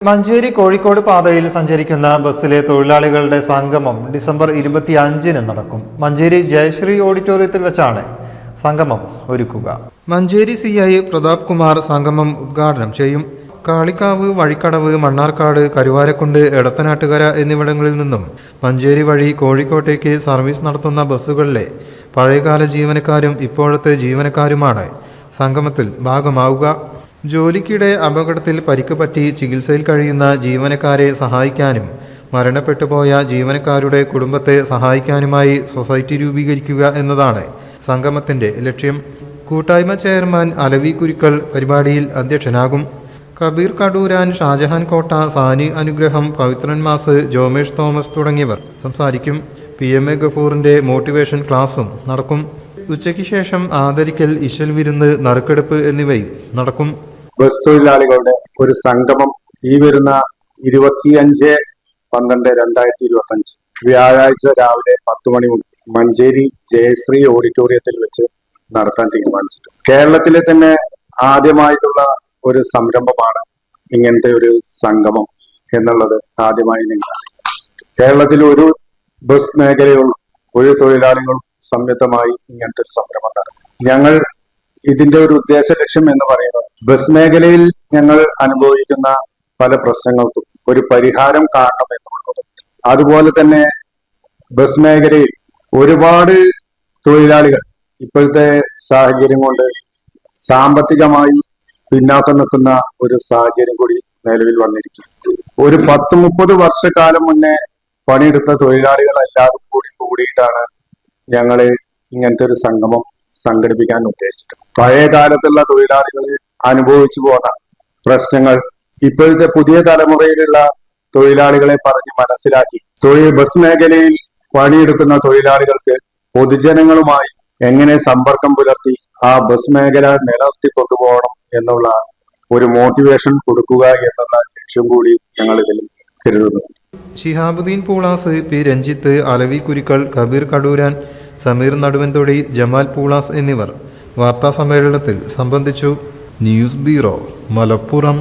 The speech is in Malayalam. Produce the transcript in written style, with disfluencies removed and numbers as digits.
മഞ്ചേരി കോഴിക്കോട് പാതയിൽ സഞ്ചരിക്കുന്ന ബസ്സിലെ തൊഴിലാളികളുടെ സംഗമം ഡിസംബർ 25-ന് നടക്കും. മഞ്ചേരി ജയശ്രീ ഓഡിറ്റോറിയത്തിൽ വെച്ചാണ് സംഗമം ഒരുക്കുക. മഞ്ചേരി CI പ്രതാപ് കുമാർ സംഗമം ഉദ്ഘാടനം ചെയ്യും. കാളിക്കാവ്, വഴിക്കടവ്, മണ്ണാർക്കാട്, കരുവാരക്കുണ്ട്, എടത്തനാട്ടുകര എന്നിവിടങ്ങളിൽ നിന്നും മഞ്ചേരി വഴി കോഴിക്കോട്ടേക്ക് സർവീസ് നടത്തുന്ന ബസ്സുകളിലെ പഴയകാല ജീവനക്കാരും ഇപ്പോഴത്തെ ജീവനക്കാരുമാണ് സംഗമത്തിൽ ഭാഗമാവുക. ജോലിക്കിടെ അപകടത്തിൽ പരിക്ക് പറ്റി ചികിത്സയിൽ കഴിയുന്ന ജീവനക്കാരെ സഹായിക്കാനും മരണപ്പെട്ടുപോയ ജീവനക്കാരുടെ കുടുംബത്തെ സഹായിക്കാനുമായി സൊസൈറ്റി രൂപീകരിക്കുക എന്നതാണ് സംഗമത്തിന്റെ ലക്ഷ്യം. കൂട്ടായ്മ ചെയർമാൻ അലവി കുരിക്കൽ പരിപാടിയിൽ അധ്യക്ഷനാകും. കബീർ കടൂരാൻ, ഷാജഹാൻ കോട്ട, സാനി അനുഗ്രഹം, പവിത്രൻ മാസ്, ജോമേഷ് തോമസ് തുടങ്ങിയവർ സംസാരിക്കും. PMA ഗഫൂറിന്റെ മോട്ടിവേഷൻ ക്ലാസും നടക്കും. ഉച്ചയ്ക്ക് ശേഷം ആദരിക്കൽ, ഇശൽ വിരുന്ന്, നറുക്കെടുപ്പ് എന്നിവയും നടക്കും. ബസ് തൊഴിലാളികളുടെ ഒരു സംഗമം ഈ വരുന്ന 25/12/2025 വ്യാഴാഴ്ച രാവിലെ 10 മണി മുതൽ മഞ്ചേരി ജയശ്രീ ഓഡിറ്റോറിയത്തിൽ വെച്ച് നടത്താൻ തീരുമാനിച്ചിട്ടുണ്ട്. കേരളത്തിലെ തന്നെ ആദ്യമായിട്ടുള്ള ഒരു സംരംഭമാണ് ഇങ്ങനത്തെ ഒരു സംഗമം എന്നുള്ളത്. ആദ്യമായി നിങ്ങൾ കേരളത്തിൽ ഒരു ബസ് മേഖലയുള്ള ഒരു തൊഴിലാളികളും സംയുക്തമായി ഇങ്ങനത്തെ ഒരു സംരംഭം നടത്തും. ഞങ്ങൾ ഇതിന്റെ ഒരു ഉദ്ദേശ ലക്ഷ്യം എന്ന് പറയുന്നത് ബസ് മേഖലയിൽ ഞങ്ങൾ അനുഭവിക്കുന്ന പല പ്രശ്നങ്ങൾക്കും ഒരു പരിഹാരം കാണണം എന്നുള്ളത്. അതുപോലെ തന്നെ ബസ് മേഖലയിൽ ഒരുപാട് തൊഴിലാളികൾ ഇപ്പോഴത്തെ സാഹചര്യം കൊണ്ട് സാമ്പത്തികമായി പിന്നാക്കം നിൽക്കുന്ന ഒരു സാഹചര്യം കൂടി നിലവിൽ വന്നിരിക്കും. ഒരു 10-30 വർഷക്കാലം മുന്നേ പണിയെടുത്ത തൊഴിലാളികൾ എല്ലാവരും കൂടിയിട്ടാണ് ഞങ്ങള് ഇങ്ങനത്തെ ഒരു സംഗമം സംഘടിപ്പിക്കാൻ ഉദ്ദേശിച്ചത്. പഴയ കാലത്തുള്ള തൊഴിലാളികൾ അനുഭവിച്ചു പോന്ന പ്രശ്നങ്ങൾ ഇപ്പോഴത്തെ പുതിയ തലമുറയിലുള്ള തൊഴിലാളികളെ പറഞ്ഞ് മനസ്സിലാക്കി ബസ് മേഖലയിൽ പണിയെടുക്കുന്ന തൊഴിലാളികൾക്ക് പൊതുജനങ്ങളുമായി എങ്ങനെ സമ്പർക്കം പുലർത്തി ആ ബസ് മേഖല നിലനിർത്തി കൊണ്ടുപോകണം എന്നുള്ള ഒരു മോട്ടിവേഷൻ കൊടുക്കുക എന്നുള്ള ലക്ഷ്യം കൂടി ഞങ്ങൾ ഇതിൽ കരുതുന്നു. ഷിഹാബുദ്ദീൻ പൂളാസ്, P. രഞ്ജിത്ത്, അലവി കുരിക്കൽ, കബീർ കടൂരാൻ, സമീർ നടുവൻതൊടി, ജമാൽ പൂളാസ് എന്നിവർ വാർത്താ സമ്മേളനത്തിൽ സംബന്ധിച്ചു. News bureau, Malappuram.